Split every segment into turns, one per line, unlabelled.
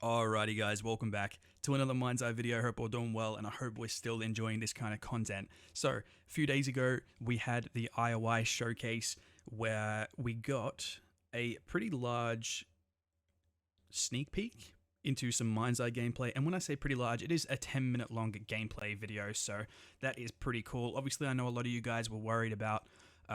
Alrighty guys, welcome back to another MindsEye video. I hope we're doing well and I hope we're still enjoying this kind of content. So, a few days ago we had the IOI showcase where we got a pretty large sneak peek into some MindsEye gameplay, and when I say pretty large, it is a 10-minute long gameplay video, so that is pretty cool. Obviously I know a lot of you guys were worried about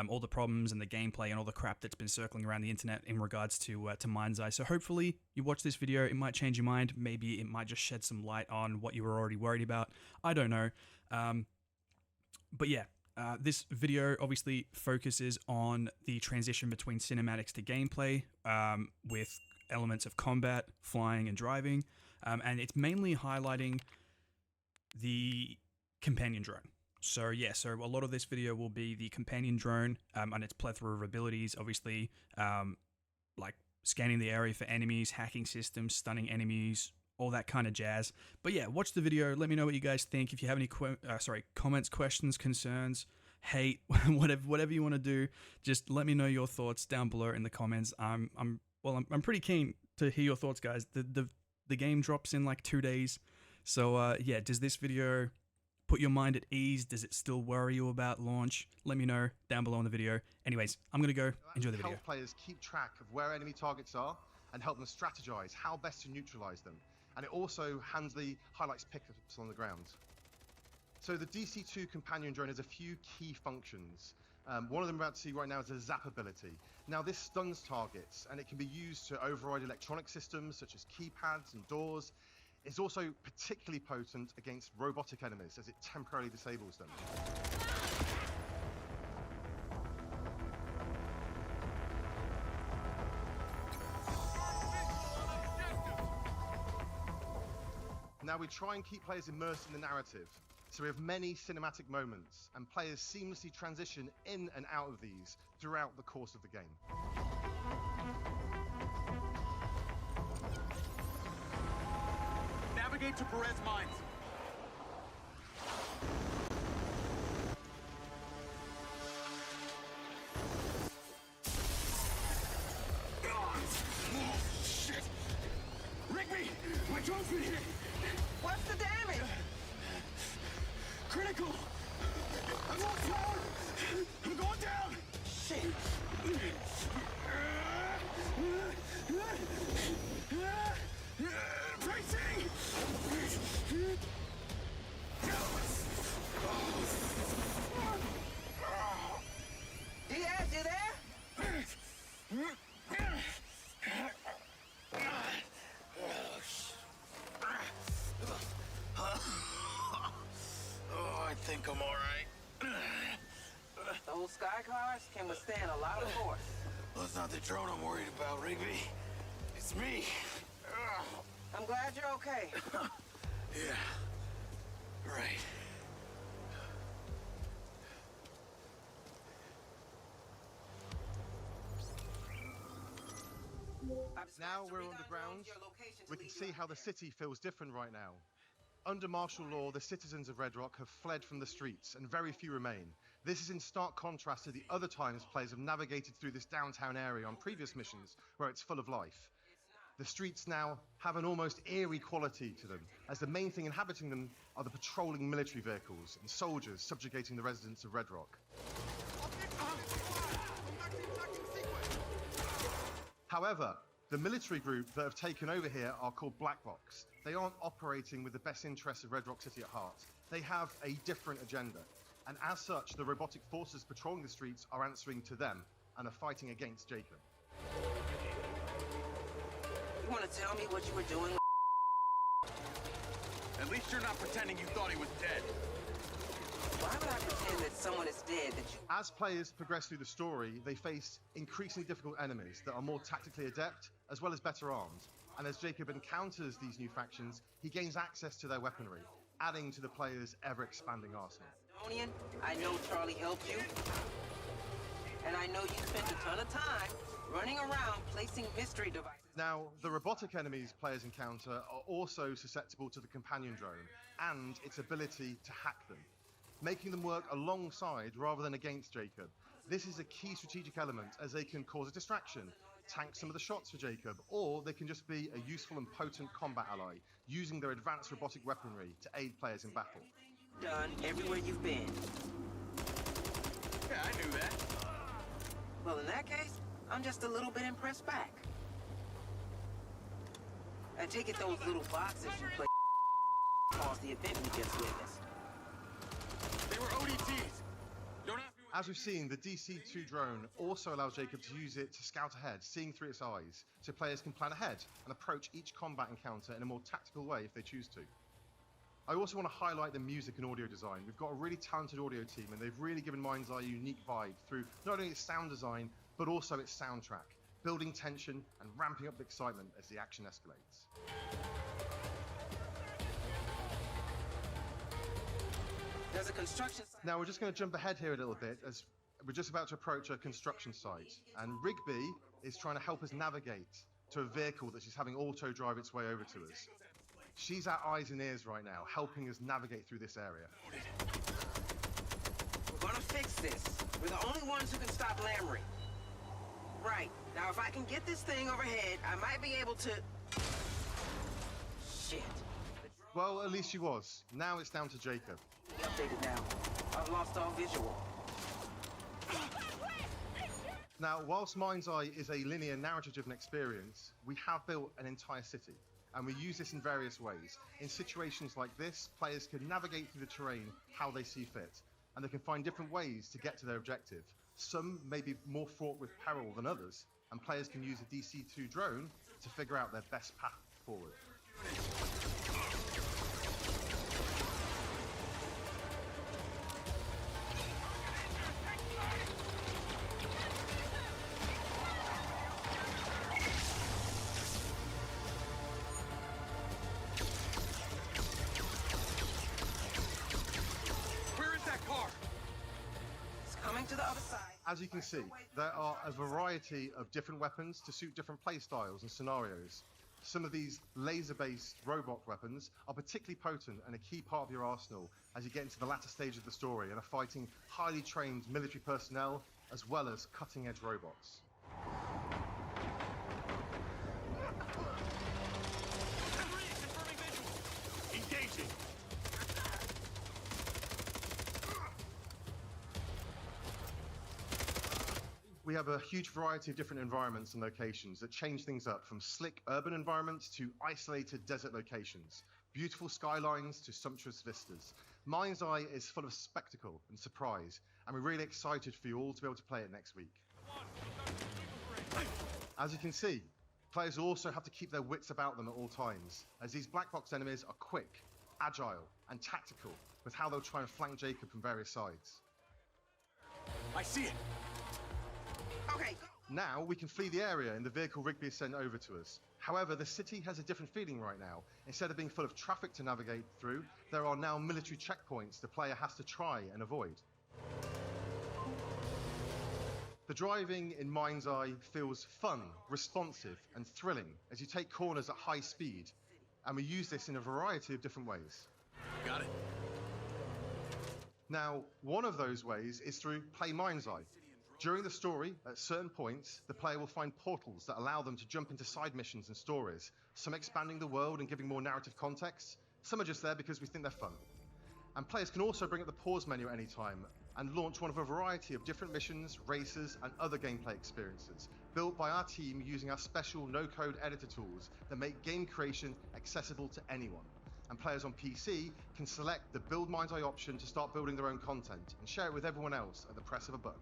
all the problems and the gameplay and all the crap that's been circling around the internet in regards to MindsEye. So hopefully you watch this video, it might change your mind. Maybe it might just shed some light on what you were already worried about. I don't know. But yeah, this video obviously focuses on the transition between cinematics to gameplay with elements of combat, flying, and driving. And it's mainly highlighting the companion drone. So yeah, so a lot of this video will be the companion drone and its plethora of abilities, obviously, like scanning the area for enemies, hacking systems, stunning enemies, all that kind of jazz. But yeah, watch the video, let me know what you guys think. If you have any comments, questions, concerns, hate, whatever you want to do, just let me know your thoughts down below in the comments. I'm pretty keen to hear your thoughts, guys. The game drops in like 2 days. So yeah, does this video put your mind at ease? Does it still worry you about launch? Let me know down below in the video. Anyways, I'm gonna go enjoy the video.
Help players keep track of where enemy targets are and help them strategize how best to neutralize them. And it also highlights pickups on the ground. So the DC2 companion drone has a few key functions. One of them we're about to see right now is a zap ability. Now this stuns targets and it can be used to override electronic systems such as keypads and doors. It's also particularly potent against robotic enemies as it temporarily disables them. Now we try and keep players immersed in the narrative, so we have many cinematic moments, and players seamlessly transition in and out of these throughout the course of the game.
Navigate to Perez Mines. Oh, shit! Rigby! My drone's been hit!
What's the damage?
Critical! I'm lost power! I'm going down!
Shit!
Bracing!
Diaz, you there?
Oh, I think I'm all right.
Those sky cars can withstand a lot of force.
Well, it's not the drone I'm worried about, Rigby. It's me.
I'm glad you're okay.
Yeah. Right.
Now we're underground. We can see how the city feels different right now. Under martial law, the citizens of Red Rock have fled from the streets, and very few remain. This is in stark contrast to the other times players have navigated through this downtown area on previous missions, where it's full of life. The streets now have an almost eerie quality to them, as the main thing inhabiting them are the patrolling military vehicles and soldiers subjugating the residents of Red Rock. However, the military group that have taken over here are called Black Box. They aren't operating with the best interests of Red Rock City at heart. They have a different agenda, and as such, the robotic forces patrolling the streets are answering to them and are fighting against Jacob.
You want to tell me what you were doing?
At least you're not pretending you thought he was dead.
Why would I pretend that someone is dead that you...
As players progress through the story, they face increasingly difficult enemies that are more tactically adept, as well as better armed. And as Jacob encounters these new factions, he gains access to their weaponry, adding to the player's ever-expanding arsenal.
I know Charlie helped you. And I know you spent a ton of time running around placing mystery devices.
Now, the robotic enemies players encounter are also susceptible to the companion drone and its ability to hack them, making them work alongside rather than against Jacob. This is a key strategic element as they can cause a distraction, tank some of the shots for Jacob, or they can just be a useful and potent combat ally, using their advanced robotic weaponry to aid players in battle.
Done everywhere you've been.
Yeah, I knew that.
Well, in that case, I'm just a little bit impressed back. I take it those little boxes you play caused the event we just witnessed.
They were ODTs. Don't ask me.
As we've seen, the DC-2 drone also allows Jacob to use it to scout ahead, seeing through its eyes, so players can plan ahead and approach each combat encounter in a more tactical way if they choose to. I also want to highlight the music and audio design. We've got a really talented audio team, and they've really given MindsEye a unique vibe through not only its sound design, but also its soundtrack, building tension and ramping up the excitement as the action escalates.
There's a construction site.
Now we're just going to jump ahead here a little bit as we're just about to approach a construction site, and Rigby is trying to help us navigate to a vehicle that she's having auto drive its way over to us. She's our eyes and ears right now, helping us navigate through this area.
We're gonna fix this. We're the only ones who can stop Lamry. Right. Now, if I can get this thing overhead, I might be able to... Shit.
Well, at least she was. Now it's down to Jacob.
Updated now. I've lost all visual.
Now, whilst MindsEye is a linear narrative-driven experience, we have built an entire city, and we use this in various ways. In situations like this, players can navigate through the terrain how they see fit, and they can find different ways to get to their objective. Some may be more fraught with peril than others, and players can use a DC-2 drone to figure out their best path forward.
Where is that car?
It's coming to the other side.
As you can see, there are a variety of different weapons to suit different playstyles and scenarios. Some of these laser-based robot weapons are particularly potent and a key part of your arsenal as you get into the latter stage of the story and are fighting highly trained military personnel as well as cutting-edge robots.
Confirming visual. Engaging.
We have a huge variety of different environments and locations that change things up, from slick urban environments to isolated desert locations, beautiful skylines to sumptuous vistas. MindsEye is full of spectacle and surprise, and we're really excited for you all to be able to play it next week. As you can see, players also have to keep their wits about them at all times, as these black box enemies are quick, agile, and tactical with how they'll try and flank Jacob from various sides.
I see it.
Okay, go.
Now we can flee the area in the vehicle Rigby has sent over to us. However, the city has a different feeling right now. Instead of being full of traffic to navigate through, there are now military checkpoints the player has to try and avoid. The driving in MindsEye feels fun, responsive, and thrilling as you take corners at high speed, and we use this in a variety of different ways.
Got it.
Now, one of those ways is through Play MindsEye. During the story, at certain points, the player will find portals that allow them to jump into side missions and stories, some expanding the world and giving more narrative context, some are just there because we think they're fun. And players can also bring up the pause menu at any time and launch one of a variety of different missions, races, and other gameplay experiences, built by our team using our special no-code editor tools that make game creation accessible to anyone. And players on PC can select the Build MindsEye option to start building their own content and share it with everyone else at the press of a button.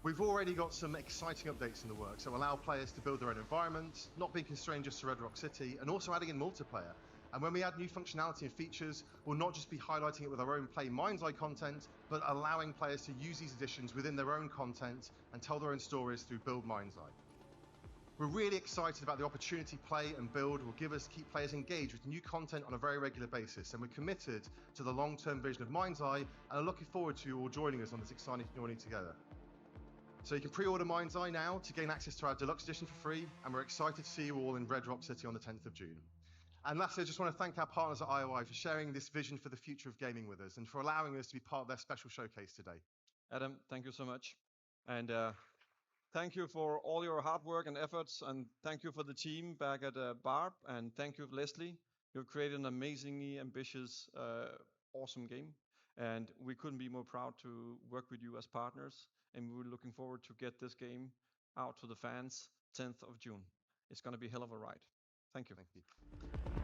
We've already got some exciting updates in the works that will allow players to build their own environment, not being constrained just to Red Rock City, and also adding in multiplayer. And when we add new functionality and features, we'll not just be highlighting it with our own Play MindsEye content, but allowing players to use these additions within their own content and tell their own stories through Build MindsEye. We're really excited about the opportunity Play and Build will give us to keep players engaged with new content on a very regular basis, and we're committed to the long-term vision of MindsEye and are looking forward to you all joining us on this exciting journey together. So you can pre-order MindsEye now to gain access to our deluxe edition for free, and we're excited to see you all in Red Rock City on the 10th of June. And lastly, I just want to thank our partners at IOI for sharing this vision for the future of gaming with us and for allowing us to be part of their special showcase today.
Adam, thank you so much. And thank you for all your hard work and efforts. And thank you for the team back at Barb. And thank you, Leslie. You've created an amazingly ambitious, awesome game. And we couldn't be more proud to work with you as partners. And we're looking forward to get this game out to the fans 10th of June. It's going to be a hell of a ride. Thank you.
Thank you.